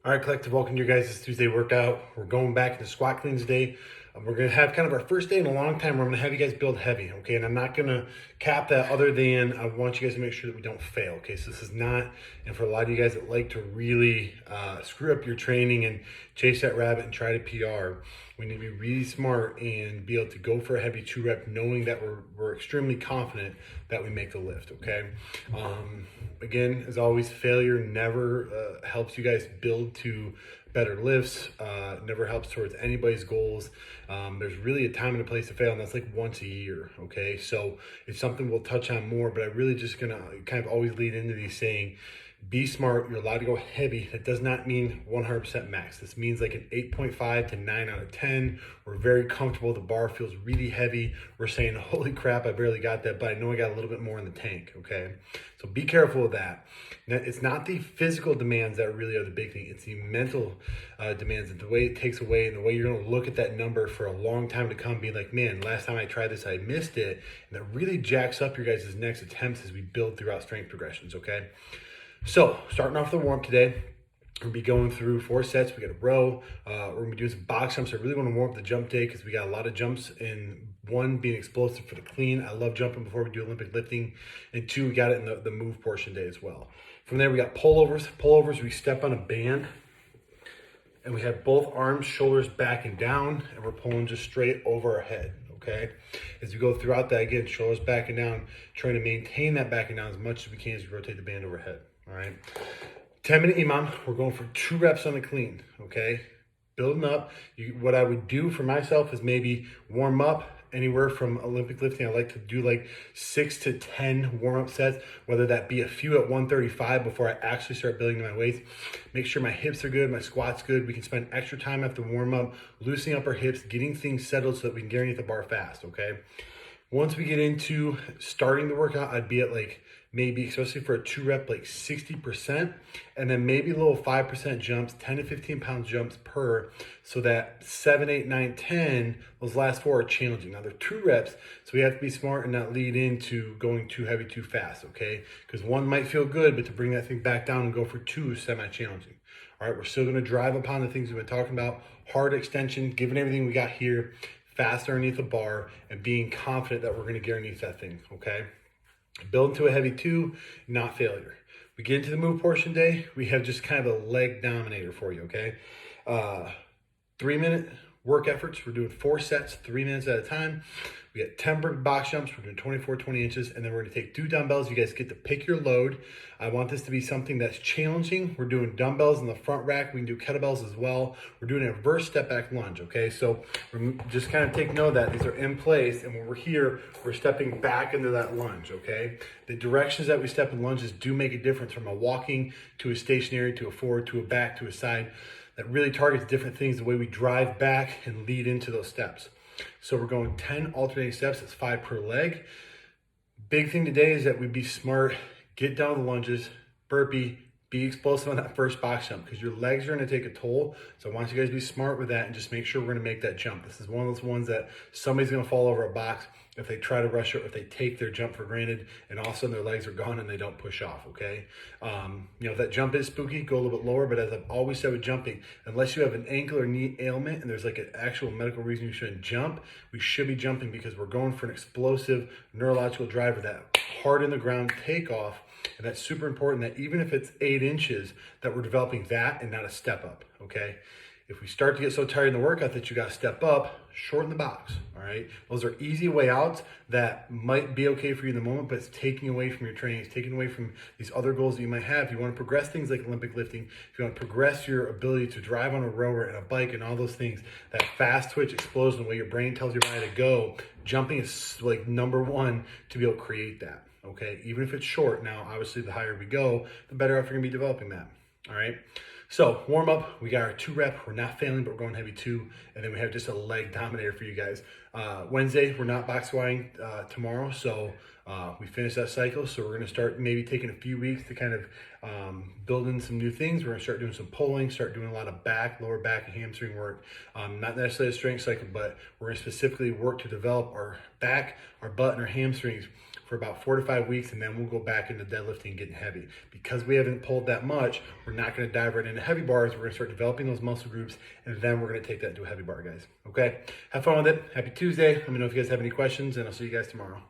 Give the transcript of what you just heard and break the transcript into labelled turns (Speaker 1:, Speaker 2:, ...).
Speaker 1: All right, Collective, welcome to your guys' Tuesday workout. We're going back into squat cleans today. We're going to have kind of our first day in a long time where I'm going to have you guys build heavy, okay? And I'm not going to cap that other than I want you guys to make sure that we don't fail, okay? So this is not, and for a lot of you guys that like to really screw up your training and chase that rabbit and try to PR, we need to be really smart and be able to go for a heavy 2-rep knowing that we're extremely confident that we make the lift, okay? Again, as always, failure never helps you guys build to better lifts, never helps towards anybody's goals. There's really a time and a place to fail, and that's like once a year, okay? So it's something we'll touch on more, but I really just gonna kind of always lead into these saying, be smart, you're allowed to go heavy. That does not mean 100% max. This means like an 8.5 to 9 out of 10. We're very comfortable. The bar feels really heavy. We're saying, holy crap, I barely got that, but I know I got a little bit more in the tank, okay? So be careful of that. Now, it's not the physical demands that really are the big thing. It's the mental demands and the way it takes away and the way you're gonna look at that number for a long time to come, being like, man, last time I tried this, I missed it. And that really jacks up your guys' next attempts as we build throughout strength progressions, okay? So, starting off the warm-up today, we're gonna be going through 4 sets. We got a row. We're gonna be doing some box jumps. I really want to warm up the jump day because we got a lot of jumps. And 1, being explosive for the clean. I love jumping before we do Olympic lifting. And 2, we got it in the move portion day as well. From there, we got pullovers. Pullovers, we step on a band. And we have both arms, shoulders back and down. And we're pulling just straight over our head. Okay, as we go throughout that, again, shoulders back and down, trying to maintain that back and down as much as we can as we rotate the band overhead. All right, 10-minute EMOM. We're going for 2 reps on the clean. Okay, building up. What I would do for myself is maybe warm up anywhere from Olympic lifting. I like to do like 6 to 10 warm-up sets, whether that be a few at 135 before I actually start building my weights. Make sure my hips are good, my squat's good. We can spend extra time after warm-up, loosening up our hips, getting things settled so that we can get underneath the bar fast, okay? Once we get into starting the workout, I'd be at like maybe, especially for a 2-rep, like 60%, and then maybe a little 5% jumps, 10 to 15 pound jumps per, so that 7, 8, 9, 10, those last 4 are challenging. Now they're 2 reps, so we have to be smart and not lead into going too heavy too fast, okay? Because 1 might feel good, but to bring that thing back down and go for 2 is semi-challenging. All right, we're still gonna drive upon the things we've been talking about, hard extension, given everything we got here, faster underneath the bar, and being confident that we're gonna get underneath that thing, okay? Build into a heavy 2, not failure. We get into the move portion day, we have just kind of a leg dominator for you, okay? 3-minute work efforts. We're doing 4 sets, 3 minutes at a time. We got 10 box jumps. We're doing 24, 20 inches. And then we're going to take 2 dumbbells. You guys get to pick your load. I want this to be something that's challenging. We're doing dumbbells in the front rack. We can do kettlebells as well. We're doing a reverse step back lunge, okay? So we're just kind of take note of that. These are in place. And when we're here, we're stepping back into that lunge, okay? The directions that we step in lunges do make a difference from a walking to a stationary to a forward to a back to a side. That really targets different things, the way we drive back and lead into those steps. So we're going 10 alternating steps. That's 5 per leg. Big thing today is that we be smart, get down the lunges, burpee, be explosive on that first box jump because your legs are going to take a toll. So I want you guys to be smart with that and just make sure we're going to make that jump. This is one of those ones that somebody's going to fall over a box if they try to rush it, if they take their jump for granted and all of a sudden their legs are gone and they don't push off, okay? If that jump is spooky, go a little bit lower, but as I've always said with jumping, unless you have an ankle or knee ailment and there's like an actual medical reason you shouldn't jump, we should be jumping because we're going for an explosive neurological driver, that hard in the ground takeoff. And that's super important that even if it's 8 inches, that we're developing that and not a step up, okay? If we start to get so tired in the workout that you got to step up, shorten the box, all right? Those are easy way outs that might be okay for you in the moment, but it's taking away from your training. It's taking away from these other goals that you might have. If you want to progress things like Olympic lifting, if you want to progress your ability to drive on a rower and a bike and all those things, that fast twitch explosion, the way your brain tells your body to go, jumping is like number 1 to be able to create that. Okay, even if it's short. Now, obviously, the higher we go, the better off you're gonna be developing that. All right. So warm up, we got our 2-rep. We're not failing, but we're going heavy 2, and then we have just a leg dominator for you guys. Wednesday, we're not box squatting tomorrow, so we finished that cycle. So we're gonna start maybe taking a few weeks to kind of build in some new things. We're gonna start doing some pulling, start doing a lot of back, lower back, and hamstring work. Not necessarily a strength cycle, but we're gonna specifically work to develop our back, our butt, and our hamstrings for about 4 to 5 weeks, and then we'll go back into deadlifting and getting heavy. Because we haven't pulled that much, we're not going to dive right into heavy bars. We're going to start developing those muscle groups, and then we're going to take that to a heavy bar, guys. Okay? Have fun with it. Happy Tuesday. Let me know if you guys have any questions, and I'll see you guys tomorrow.